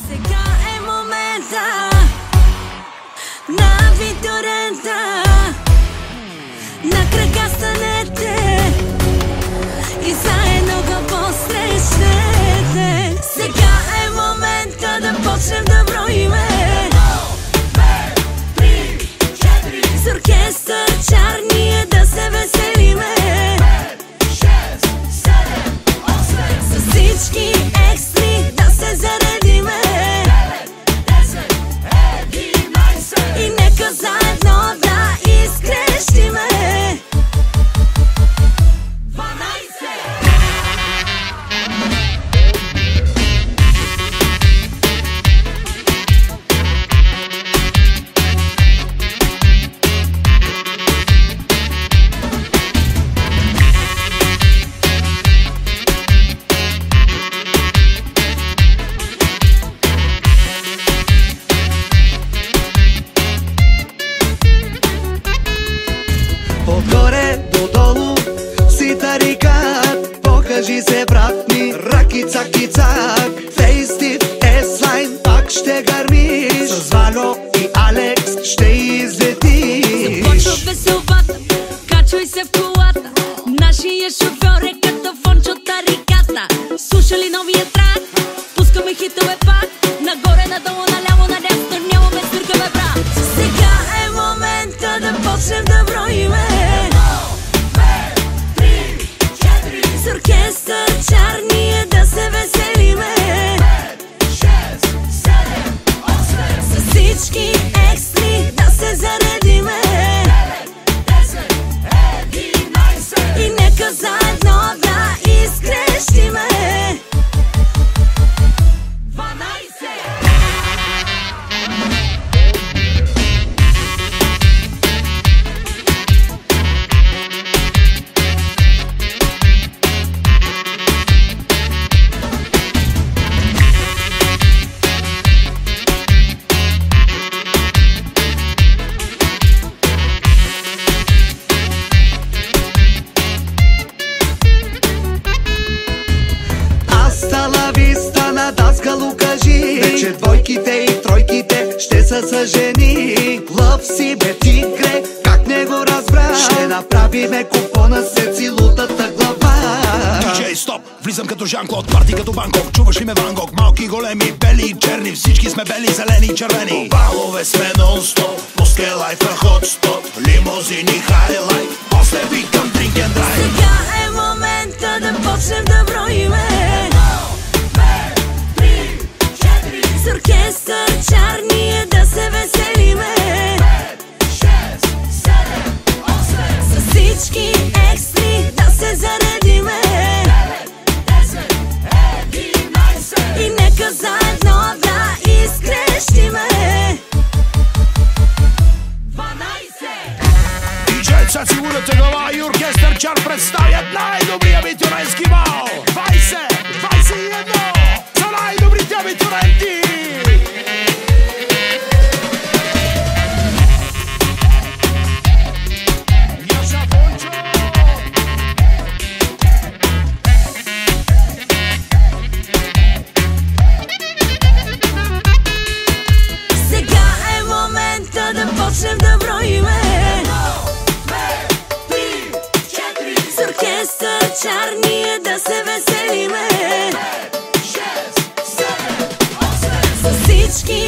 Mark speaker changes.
Speaker 1: Сега е момента на Виторента. На кръга станете и заедно го посрещнете. Сега е момента да почнем да броиме. С оркестър чар ние да се веселиме. 5, 6, 7, 8. С всички екстри да се заредиме. 9, 10, 11. И нека заедно да изкрещиме. 12.
Speaker 2: Отгоре до долу си тарикат. Покажи се, брат ми, раки-цак-цак. Фейстив, еслайн, пак ще гърмиш. С Вало и Алекс ще излетиш.
Speaker 1: Започва веселбата, качвай се в колата. Нашия шофьор е като Фончо тариката. Слушали новия трак, пускаме хитове пак. Нагоре, надолу, наляво, надясно, нямаме свиркаме, брат. Сега е момента да почнем да броиме. С оркестър чар ние да се веселиме. 5, 6, 7, 8. С всички екстри да се заредиме. 9, 10, 11. И нека заедно да изкрещиме. 12.
Speaker 2: Астала виста на даскалу кажи. Вече двойките и тройките ще са съжени. Лъв си бе тигре, как не го разбра. Ще направиме купона се целутата глава.
Speaker 3: DJ стоп, влизам като Жан-Клод, парти като Банкок. Чуваш ли ме Ван Гог? Малки, големи, бели и черни. Всички сме бели, зелени и червени. Балове сме нон-стоп, пуске лайф на хотстоп. Лимузини, хайлайт, после викам drink and drive.
Speaker 1: Сега е момента да почнем да броиме. С оркестър чар ние да се веселиме. 5, 6, 7, 8. С всички екстри да се заредиме. 9, 10, 11. И нека заедно да изкрещиме. 12.
Speaker 3: DJ Цаци Урата глава и оркестър чар представят най-добрия битюренски бал. 20, 21 за най-добрите битюренти.
Speaker 1: Сега е момента да почнем да броиме. С оркестър чар ние да се веселиме. 5, 6, 7, 8. С всички